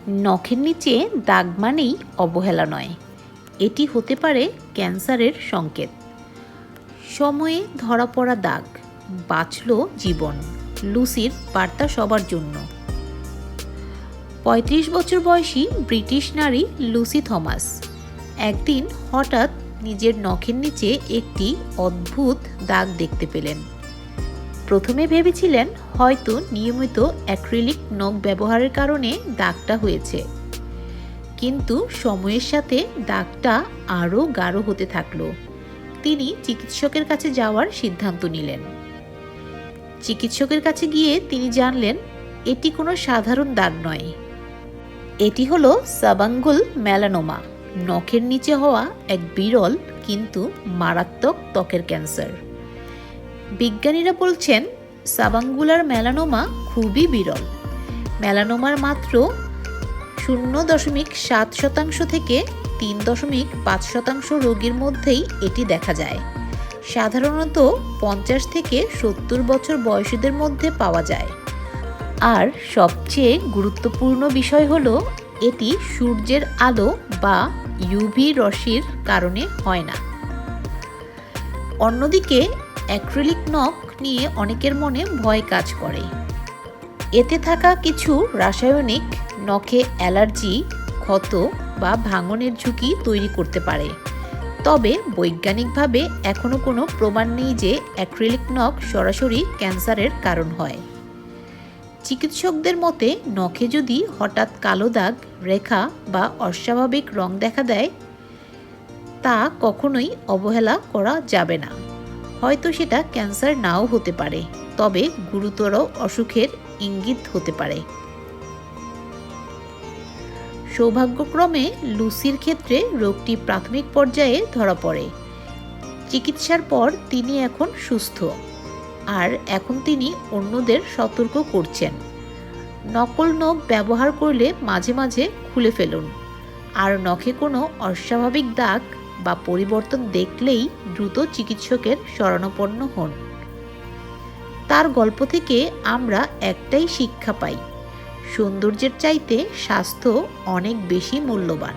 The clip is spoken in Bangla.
নখের নিচে দাগ মানেই অবহেলা নয়, এটি হতে পারে ক্যান্সারের সংকেত। সময়ে ধরা পড়া দাগ, বাঁচল জীবন। লুসির বার্তা সবার জন্য। ৩৫ বছর বয়সী ব্রিটিশ নারী লুসি থমাস একদিন হঠাৎ নিজের নখের নিচে একটি অদ্ভুত দাগ দেখতে পেলেন। প্রথমে ভেবেছিলেন হয়তো নিয়মিত অ্যাক্রিলিক নখ ব্যবহারের কারণে দাগটা হয়েছে, কিন্তু সময়ের সাথে দাগটা আরও গাঢ় হতে থাকলো। তিনি চিকিৎসকের কাছে যাওয়ার সিদ্ধান্ত নিলেন। চিকিৎসকের কাছে গিয়ে তিনি জানলেন এটি কোনো সাধারণ দাগ নয়, এটি হলো সাবাঙ্গুল মেলানোমা, নখের নিচে হওয়া এক বিরল কিন্তু মারাত্মক ত্বকের ক্যান্সার। বিজ্ঞানীরা বলছেন সাবাঙ্গুলার মেলানোমা খুবই বিরল। মেলানোমার মাত্র 0.7% থেকে 3.5% রোগীর মধ্যেই এটি দেখা যায়। সাধারণত 50 থেকে 70 বছর বয়সীদের মধ্যে পাওয়া যায়। আর সবচেয়ে গুরুত্বপূর্ণ বিষয় হলো এটি সূর্যের আলো বা ইউভি রশ্মির কারণে হয় না। অন্যদিকে অ্যাক্রিলিক নখ নিয়ে অনেকের মনে ভয় কাজ করে। এতে থাকা কিছু রাসায়নিক নখে অ্যালার্জি, ক্ষত বা ভাঙনের ঝুঁকি তৈরি করতে পারে। তবে বৈজ্ঞানিকভাবে এখনও কোনো প্রমাণ নেই যে অ্যাক্রিলিক নখ সরাসরি ক্যান্সারের কারণ হয়। চিকিৎসকদের মতে নখে যদি হঠাৎ কালো দাগ, রেখা বা অস্বাভাবিক রং দেখা দেয়, তা কখনোই অবহেলা করা যাবে না। হয়তো সেটা ক্যান্সার নাও হতে পারে, তবে গুরুতর অসুখের ইঙ্গিত হতে পারে। সৌভাগ্যক্রমে লুসির ক্ষেত্রে রোগটি প্রাথমিক পর্যায়ে ধরা পড়ে। চিকিৎসার পর তিনি এখন সুস্থ, আর এখন তিনি অন্যদের সতর্ক করছেন। নকল নখ ব্যবহার করলে মাঝে মাঝে খুলে ফেলুন, আর নখে কোনো অস্বাভাবিক দাগ বা পরিবর্তন দেখলেই দ্রুত চিকিৎসকের শরণাপন্ন হন। তার গল্প থেকে আমরা একটাই শিক্ষা পাই, সৌন্দর্যের চাইতে স্বাস্থ্য অনেক বেশি মূল্যবান।